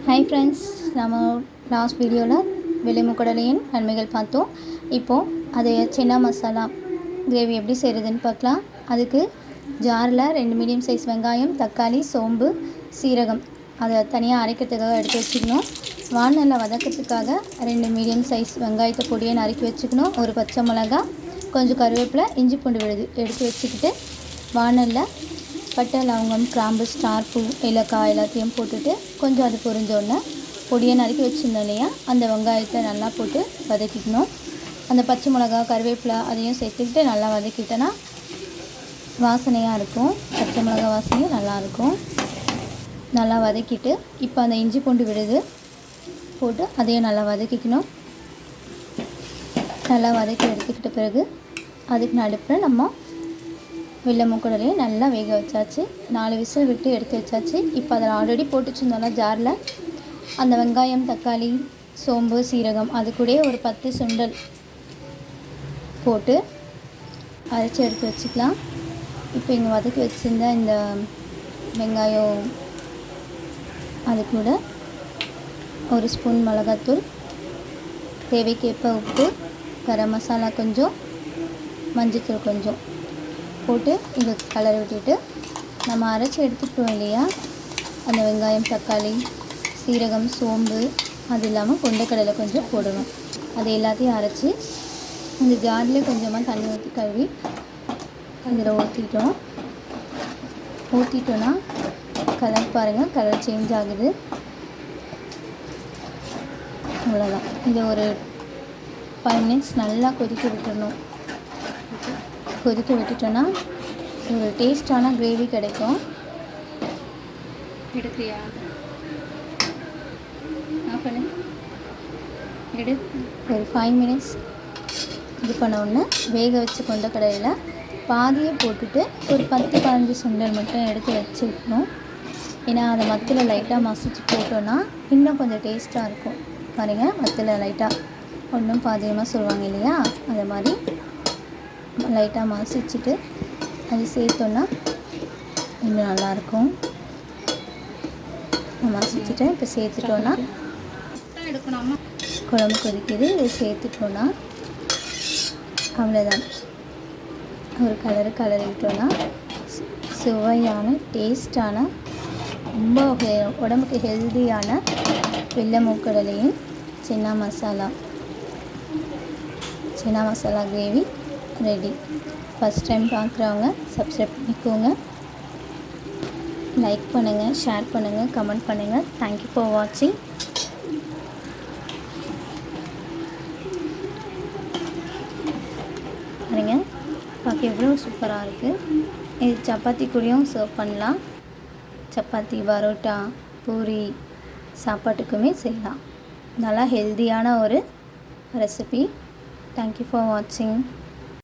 Hi friends, நம்ம last வீடியோவில் வெள்ளை முக்கடலையின் நன்மைகள் பார்த்தோம். இப்போது அது சின்ன மசாலா கிரேவி எப்படி செய்கிறதுன்னு பார்க்கலாம். அதுக்கு ஜாரில் 2 மீடியம் சைஸ் வெங்காயம், தக்காளி, சோம்பு, சீரகம் அதை தனியாக அரைக்கிறதுக்காக எடுத்து வச்சுக்கணும். வானலில் வதக்கிறதுக்காக 2 மீடியம் சைஸ் வெங்காயத்தை பொடியை நறுக்கி வச்சுக்கணும். ஒரு பச்சை மிளகா, கொஞ்சம் கருவேப்பிலை, இஞ்சி பூண்டு விழுது எடுத்து வச்சுக்கிட்டு வானலில் பட்டை, லவங்கம், கிராம்பு, ஸ்டார் பூ, ஏலக்காய் எல்லாத்தையும் போட்டுட்டு கொஞ்சம் அது பொரிஞ்சோடனே பொடியை நறுக்கி வச்சுருந்தோம் இல்லையா, அந்த வெங்காயத்தை நல்லா போட்டு வதக்கிக்கணும். அந்த பச்சை மிளகா, கருவேப்பிலை அதையும் சேர்த்துக்கிட்டு நல்லா வதக்கிட்டோன்னா வாசனையாக இருக்கும். பச்சை மிளகா வாசனையும் நல்லாயிருக்கும். நல்லா வதக்கிட்டு இப்போ அந்த இஞ்சி பூண்டு விழுது போட்டு அதையும் நல்லா வதக்கிக்கணும். நல்லா வதக்கி எடுத்துக்கிட்ட பிறகு அதுக்கு நடுப்புற நம்ம வெள்ளை முக்கடலையை நல்லா வேக வச்சாச்சு. 4 விசில் விட்டு எடுத்து வச்சாச்சு. இப்போ அதில் ஆல்ரெடி போட்டு வச்சுருந்தோம்னா ஜாரில் அந்த வெங்காயம், தக்காளி, சோம்பு, சீரகம் அது கூட ஒரு 10 சுண்டல் போட்டு அரைச்சி எடுத்து வச்சுக்கலாம். இப்போ இங்கே வதக்கி வச்சுருந்த இந்த வெங்காயம் அது கூட ஒரு ஸ்பூன் மிளகாத்தூள், தேவைக்கேற்ப உப்பு, கரம் மசாலா கொஞ்சம், மஞ்சத்தூள் கொஞ்சம் போட்டு இதை கலரை விட்டுட்டு நம்ம அரைச்சி எடுத்துக்கிட்டோம் இல்லையா, அந்த வெங்காயம், தக்காளி, சீரகம், சோம்பு அது இல்லாமல் கொண்டைக்கடலை கொஞ்சம் போடணும். அது எல்லாத்தையும் அரைச்சி இந்த ஜாரில் கொஞ்சமாக தண்ணி ஊற்றி கழுவி அதில் ஊற்றிட்டோன்னா கலர் பாருங்கள், கலர் சேஞ்ச் ஆகுது. அவ்வளோதான். இதை ஒரு 5 மினிட்ஸ் நல்லா கொதிக்க விட்டுடணும். கொதிக்க விட்டுட்டோன்னா ஒரு டேஸ்டான கிரேவி கிடைக்கும். எடுக்கிறியா? பண்ணு எடு. ஒரு 5 மினிட்ஸ் இது பண்ண உடனே வேக வச்சு கொண்ட கடையில் பாதியை போட்டுட்டு ஒரு 10-15 சுண்டல் மட்டும் எடுத்து வச்சுக்கணும். ஏன்னா அதை மத்தில் லைட்டாக மசிச்சு போட்டோன்னா இன்னும் கொஞ்சம் டேஸ்ட்டாக இருக்கும். பாருங்கள், மத்தில் லைட்டாக ஒன்றும் பாதியமாக சொல்லுவாங்க இல்லையா, அதை மாதிரி லைட்டாக மசிச்சுட்டு அது சேர்த்தோன்னா இன்னும் நல்லாயிருக்கும். மசிச்சுட்டு இப்போ சேர்த்துட்டோன்னா குழம்பு கொதிக்குது. இதை சேர்த்துட்டோன்னா அவ்வளோதான். ஒரு கலரிட்டோன்னா சுவையான டேஸ்டான ரொம்ப உடம்புக்கு ஹெல்தியான வெள்ளை மூக்கடலையும் சின்ன masala gravy ready. First time பார்க்குறவங்க சப்ஸ்கிரைப் பண்ணிக்கோங்க, லைக் பண்ணுங்கள், ஷேர் பண்ணுங்கள், கமெண்ட் பண்ணுங்கள். தேங்க்யூ ஃபார் வாட்சிங். பாருங்க, பார்க்க எவ்வளோ சூப்பராக இருக்குது. இது சப்பாத்தி கூடயும் சர்வ் பண்ணலாம். சப்பாத்தி, பரோட்டா, பூரி சாப்பாட்டுக்குமே செய்யலாம். நல்லா ஹெல்தியான ஒரு ரெசிபி. தேங்க்யூ ஃபார் வாட்சிங்.